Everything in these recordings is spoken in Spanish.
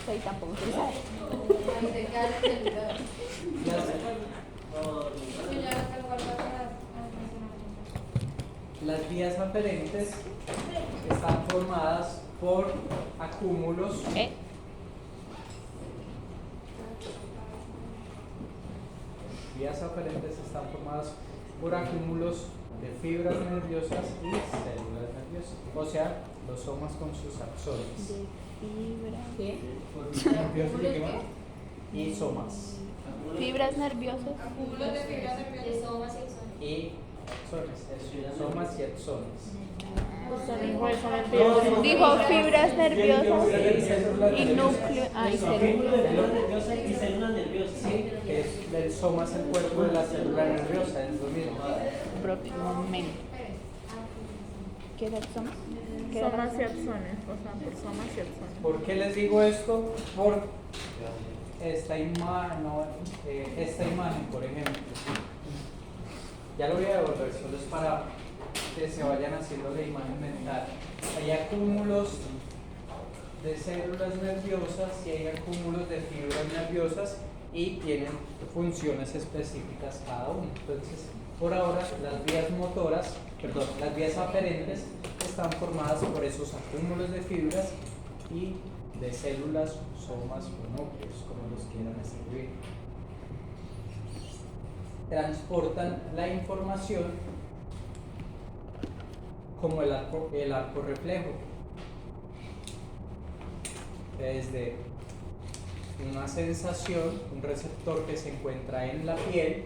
Sí, tampoco se sabe. Las vías aferentes están formadas por acúmulos vías aferentes están formadas por acúmulos de fibras nerviosas y células nerviosas, o sea, los somas con sus axones. De fibra. ¿Qué? ¿Nerviosos de qué más? Y somas. Fibras nerviosas. Acúmulos de fibras nerviosas, somas y axones. Y axones, eso, somas y axones. Dijo fibras nerviosas y núcleo. Ay, nerviosa y células nerviosas. Sí, el soma es el cuerpo de la célula nerviosa, es lo mismo. Momento. ¿Qué edad somos? Somas y axones, o sea, por somas y axones. ¿Por qué les digo esto? Por esta imagen, por ejemplo. Ya lo voy a devolver, solo es para que se vayan haciendo la imagen mental. Hay acúmulos de células nerviosas y hay acúmulos de fibras nerviosas y tienen funciones específicas cada uno. Entonces, por ahora, las vías aferentes están formadas por esos acúmulos de fibras y de células, somas o núcleos, como los quieran escribir. Transportan la información como el arco reflejo, desde una sensación, un receptor que se encuentra en la piel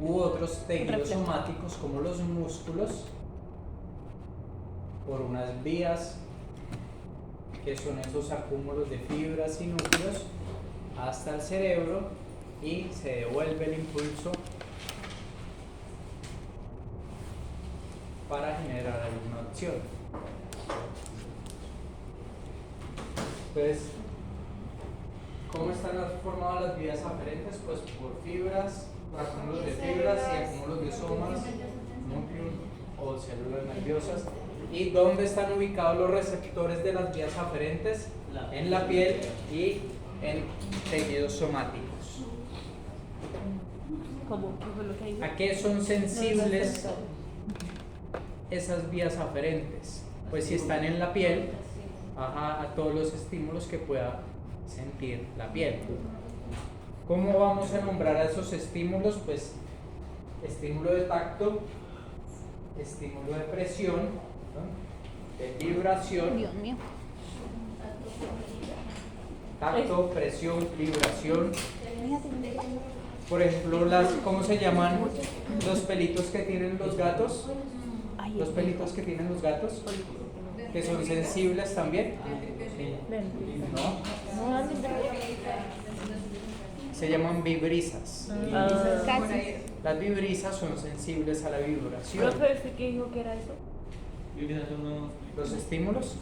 u otros tejidos somáticos como los músculos, por unas vías que son esos acúmulos de fibras y núcleos hasta el cerebro y se devuelve el impulso para generar alguna acción. Entonces, ¿cómo están formadas las vías aferentes? Pues por fibras, acúmulos de fibras y acúmulos de somas, núcleos o células nerviosas. ¿Y dónde están ubicados los receptores de las vías aferentes? En la piel y en tejidos somáticos. ¿Cómo? ¿Qué fue lo que dijo? ¿A qué son sensibles esas vías aferentes? Pues si están en la piel, a todos los estímulos que pueda sentir la piel. ¿Cómo vamos a nombrar a esos estímulos? Pues estímulo de tacto, estímulo de presión, ¿no? De vibración. Dios mío. Tacto, presión, vibración. Por ejemplo, ¿cómo se llaman los pelitos que tienen los gatos? Los pelitos que tienen los gatos, que son sensibles también. ¿No? Se llaman vibrisas. Casi. Las vibrisas son sensibles a la vibración. ¿Profe, qué dijo que era eso? Los estímulos.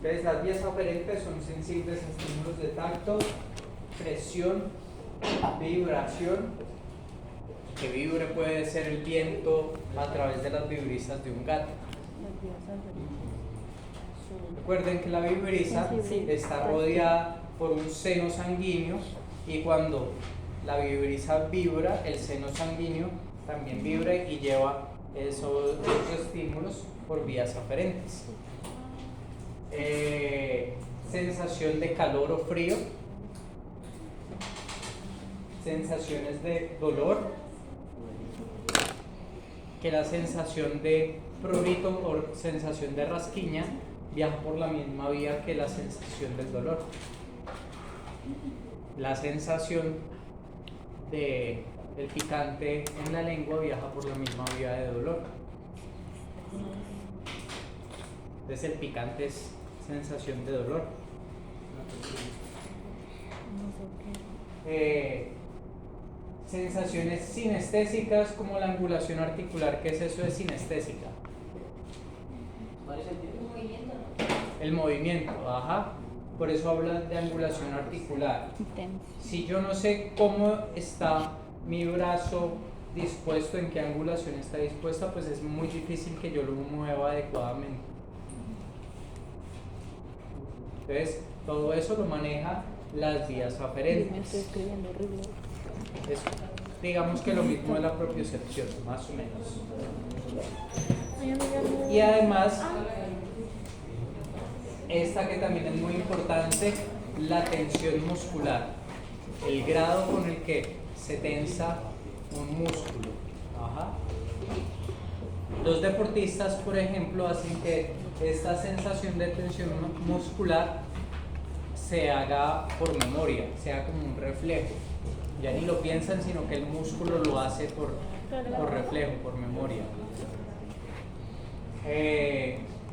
Entonces, las vías aferentes son sensibles a estímulos de tacto, presión, vibración. Que vibre puede ser el viento a través de las vibrisas de un gato. Recuerden que la vibrisa está rodeada por un seno sanguíneo y cuando la vibrisa vibra, el seno sanguíneo también vibra y lleva esos estímulos por vías aferentes. Sensación de calor o frío, sensaciones de dolor, que la sensación de prurito o sensación de rasquiña viaja por la misma vía que la sensación del dolor. La sensación del picante en la lengua viaja por la misma vía de dolor. Entonces el picante es sensación de dolor. Sensaciones sinestésicas como la angulación articular. ¿Qué es eso de sinestésica? El movimiento, por eso habla de angulación articular. Si yo no sé cómo está mi brazo dispuesto, en qué angulación está dispuesta, pues es muy difícil que yo lo mueva adecuadamente. Entonces, todo eso lo maneja las vías Me aferentes. estoy escribiendo horrible. Es, digamos que lo mismo de la propiocepción, más o menos. Ay, amiga, no. Y además, esta que también es muy importante, la tensión muscular, el grado con el que se tensa un músculo. Ajá. Los deportistas, por ejemplo, hacen que esta sensación de tensión muscular se haga por memoria, sea como un reflejo. Ya ni lo piensan, sino que el músculo lo hace por reflejo, por memoria.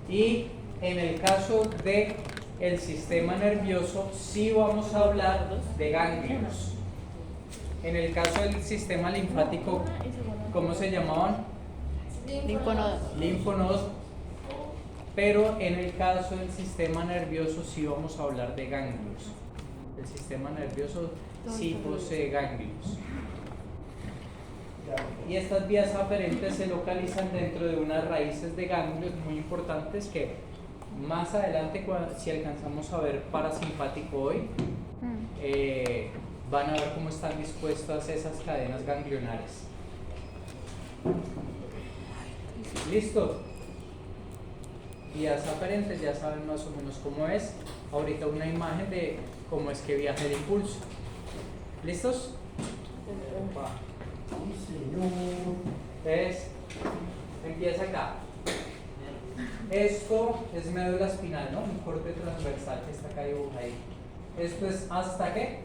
Y en el caso de el sistema nervioso, sí vamos a hablar de ganglios. En el caso del sistema linfático, ¿cómo se llamaban? Linfonodos. Linfonodos. Pero en el caso del sistema nervioso, sí vamos a hablar de ganglios. El sistema nervioso sí posee ganglios. Y estas vías aferentes se localizan dentro de unas raíces de ganglios muy importantes que más adelante, si alcanzamos a ver parasimpático hoy, van a ver cómo están dispuestas esas cadenas ganglionares. ¿Listo? Vías aferentes, ya saben más o menos cómo es. Ahorita una imagen de cómo es que viaja el impulso. ¿Listos? Entonces, empieza acá. Esto es médula espinal, ¿no? Un corte transversal que está acá dibujado ahí. Esto es ¿hasta qué?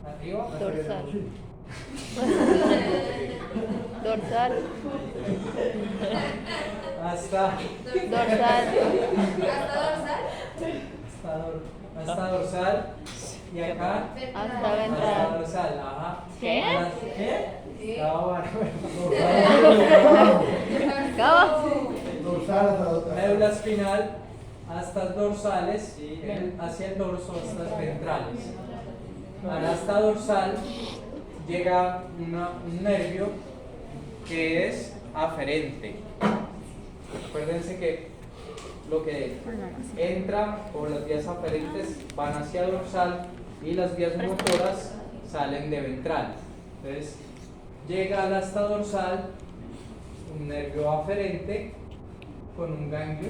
¿Arriba? Dorsal. Dorsal. Hasta Dorsal. hasta dorsal. Y acá Hasta hasta ventral. dorsal. Ajá. ¿Qué? ¿Qué? ¿Cómo? Médula espinal hasta dorsales, hacia el dorso, hasta las ventrales. Ahora hasta dorsal llega un nervio que es aferente. Acuérdense que lo que entra por las vías aferentes van hacia dorsal y las vías motoras salen de ventral. Entonces llega al hasta dorsal un nervio aferente con un ganglio.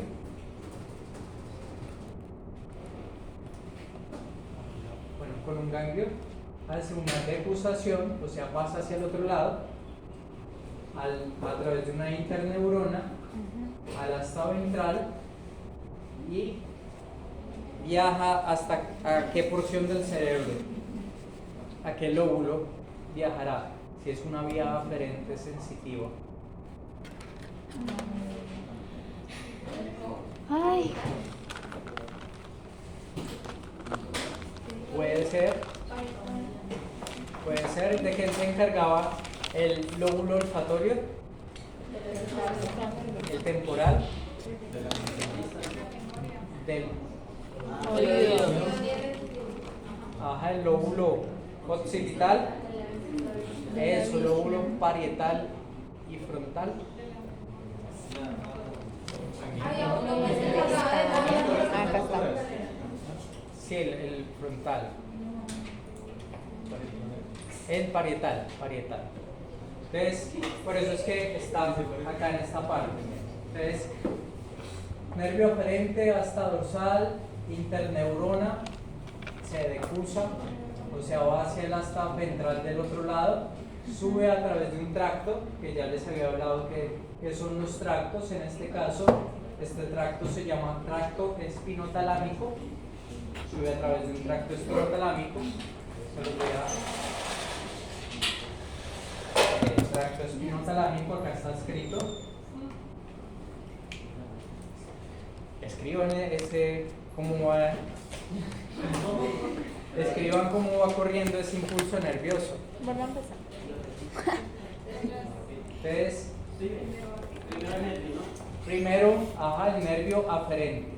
Bueno, con un ganglio hace una decusación, o sea, pasa hacia el otro lado a través de una interneurona al hasta ventral y viaja hasta a qué porción del cerebro, a qué lóbulo viajará, si es una vía aferente sensitiva. Ay. Puede ser de que se encargaba el lóbulo olfatorio, el temporal, del Oído. ajá, el lóbulo occipital, eso, lóbulo parietal y frontal. Acá está. Sí, el frontal. El parietal. Entonces, por eso es que está acá en esta parte. Entonces, nervio aferente hasta dorsal, interneurona, se decusa, o sea, va hacia el hasta ventral del otro lado, sube a través de un tracto, que ya les había hablado que son los tractos. En este caso, este tracto se llama tracto espinotalámico, sube a través de un tracto espinotalámico. Se los voy a... El tracto espinotalámico, acá está escrito. Escriban cómo va, escriban cómo va corriendo ese impulso nervioso. Vuelve a empezar. Entonces, primero, el nervio aferente.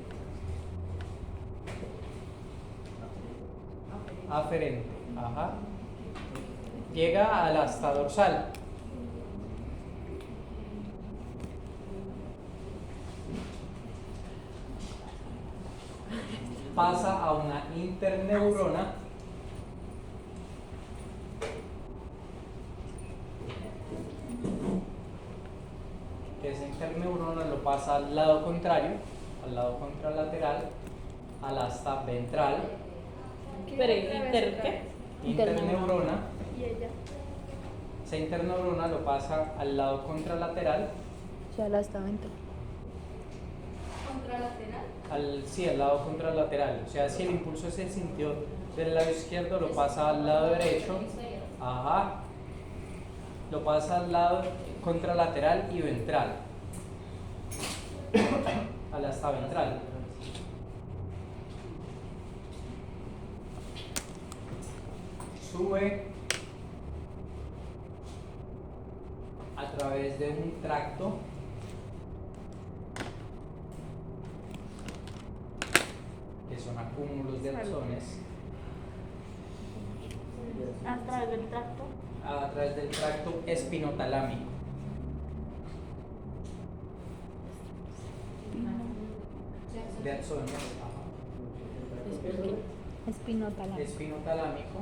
Llega al hasta dorsal. pasa a una interneurona. Que esa interneurona lo pasa al lado contrario, al lado contralateral, al asta ventral. Pero ¿inter qué? Interneurona. Y ella. Esa interneurona lo pasa al lado contralateral, O sea, la está ventral. Contralateral. sí, al lado contralateral. O sea, si el impulso se sintió del lado izquierdo, lo pasa al lado derecho. Ajá. Lo pasa al lado contralateral y ventral. Al asta ventral. Sube a través de un tracto que son acúmulos de axones A través del tracto. a través del tracto espinotalámico. De axones, Espinotalámico. espinotalámico.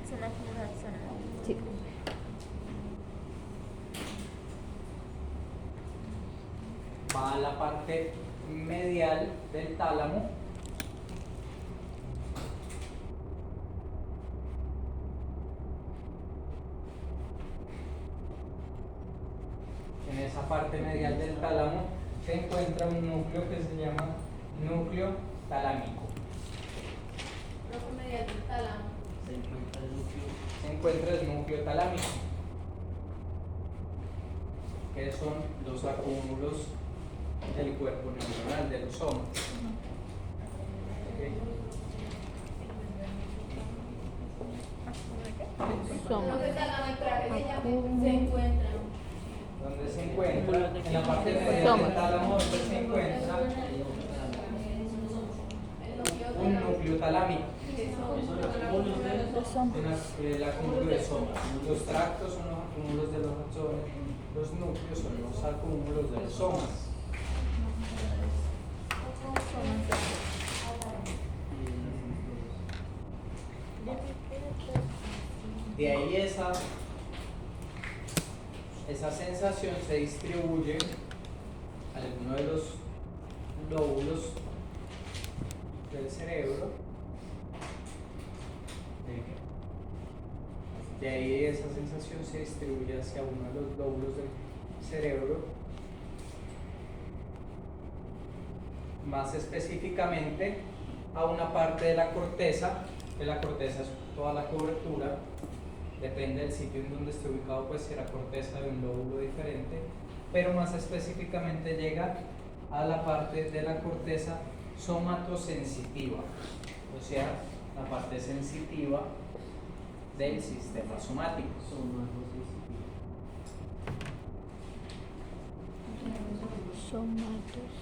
Es una acumulación. Sí. Va a la parte medial del tálamo. En esa parte medial del tálamo se encuentra un núcleo que se llama núcleo talámico. Profe, medial del tálamo. Se encuentra el núcleo. Se encuentra el núcleo talámico, que son los acúmulos del cuerpo neuronal, de los somas. Soma. Profe, tálamo y práctica se encuentran. ¿Dónde se encuentra? En la parte medial Somas. del tálamo, donde se encuentra un núcleo talámico. Los somas. El acúmulo de somas. Los tractos son los acúmulos de los axones, los núcleos son los acúmulos de los somas. De ahí esa sensación se distribuye a alguno de los lóbulos del cerebro. De ahí esa sensación se distribuye hacia uno de los lóbulos del cerebro. Más específicamente a una parte de la corteza, que la corteza es toda la cobertura, depende del sitio en donde esté ubicado, pues será corteza de un lóbulo diferente, pero más específicamente llega a la parte de la corteza somatosensitiva, o sea, la parte sensitiva del sistema somático. Somatos.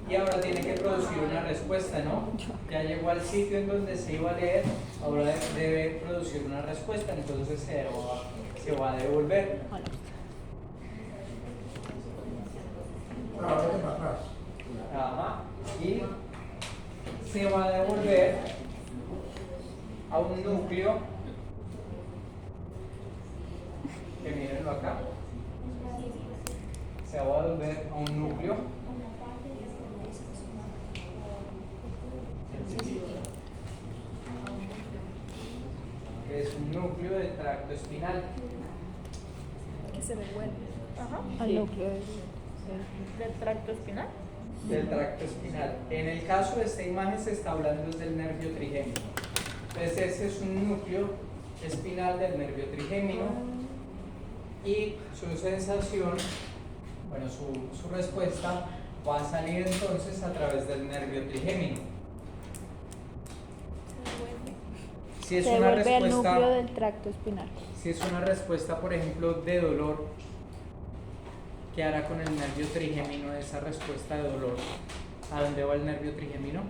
Y ahora tiene que producir una respuesta, ¿no? Ya llegó al sitio en donde se iba a leer, ahora debe producir una respuesta, entonces se va a devolver. Ajá. Y se va a devolver a un núcleo, que mírenlo acá, se va a devolver a un núcleo que es un núcleo del tracto espinal. Que se devuelve. Ajá. Al núcleo Del tracto espinal. Del tracto espinal. En el caso de esta imagen se está hablando del nervio trigémino. Entonces ese es un núcleo espinal del nervio trigémino y su sensación, bueno, su respuesta va a salir entonces a través del nervio trigémino. Si es se una devuelve al núcleo respuesta, del tracto espinal. si es una respuesta, por ejemplo, de dolor, ¿qué hará con el nervio trigémino esa respuesta de dolor? ¿A dónde va el nervio trigémino?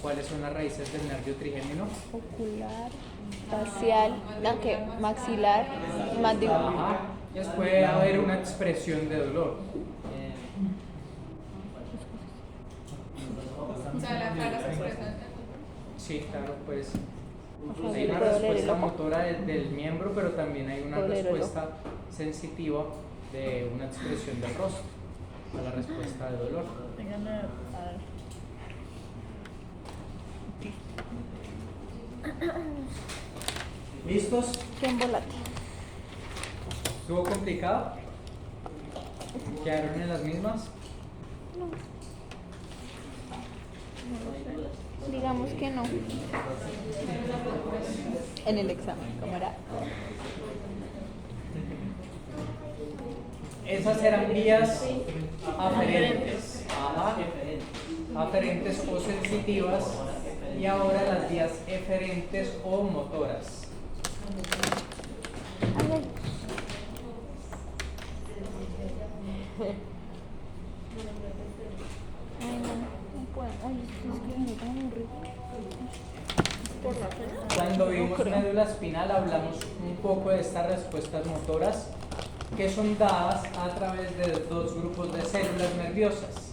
¿Cuáles son las raíces del nervio trigémino? Ocular, facial, no, que maxilar, mandíbula. Ajá. Entonces puede haber una expresión de dolor. O sea, la cara se expresa. Sí, claro, pues Ajá, hay una puede oler el respuesta ojo. motora del miembro, pero también hay una Puede oler el respuesta sensitiva de una expresión del rostro a la respuesta de dolor. Díganme, a ver. ¿Listos? ¿Quién volátil? ¿Estuvo complicado? ¿Quedaron en las mismas? Digamos que no. En el examen, ¿cómo era? Esas eran vías aferentes. Ajá. Aferentes o sensitivas. Y ahora las vías eferentes o motoras. Ay, ay. Ay, no puedo. Ay, estoy escribiendo tan aburrido. Por la pena. Cuando vimos médula espinal hablamos un poco de estas respuestas motoras que son dadas a través de dos grupos de células nerviosas.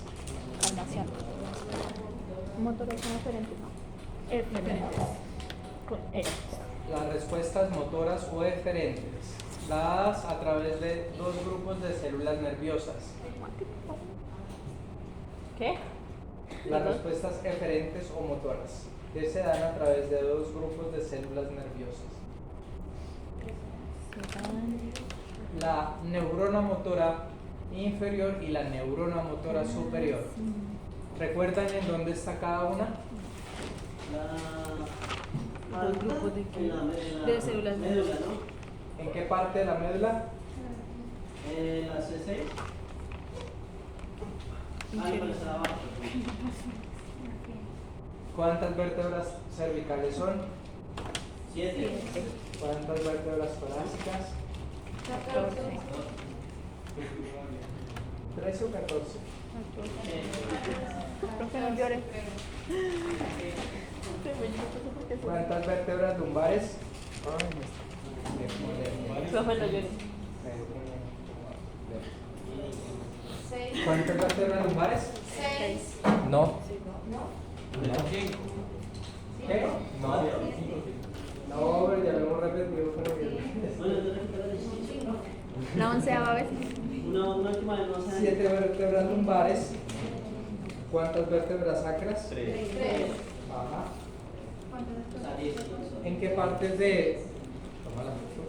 Calmación. Motores son diferentes, ¿no? Diferentes. Con E. Las respuestas motoras o eferentes, dadas a través de dos grupos de células nerviosas. ¿Qué? Las respuestas eferentes o motoras, que se dan a través de dos grupos de células nerviosas. La neurona motora inferior y la neurona motora superior. ¿Recuerdan en dónde está cada una? Los grupos de células médula, ¿no? ¿En qué parte de la médula? La C6. Ahí por esa abajo. ¿Cuántas vértebras cervicales son? 7. ¿Cuántas vértebras torácicas? 13 o 14. Profe, no llores. ¿Cuántas vértebras lumbares? Profe, no llores. ¿Cuántas vértebras lumbares? 6. No. ¿Qué? No. No, pero ya lo hemos repetido, pero La 11ª vez. Una última vez, no sé. 7 vértebras lumbares. ¿Cuántas vértebras sacras? 3. Ajá. ¿Cuántas? O sea, 10. ¿En qué partes de... Tómala mucho.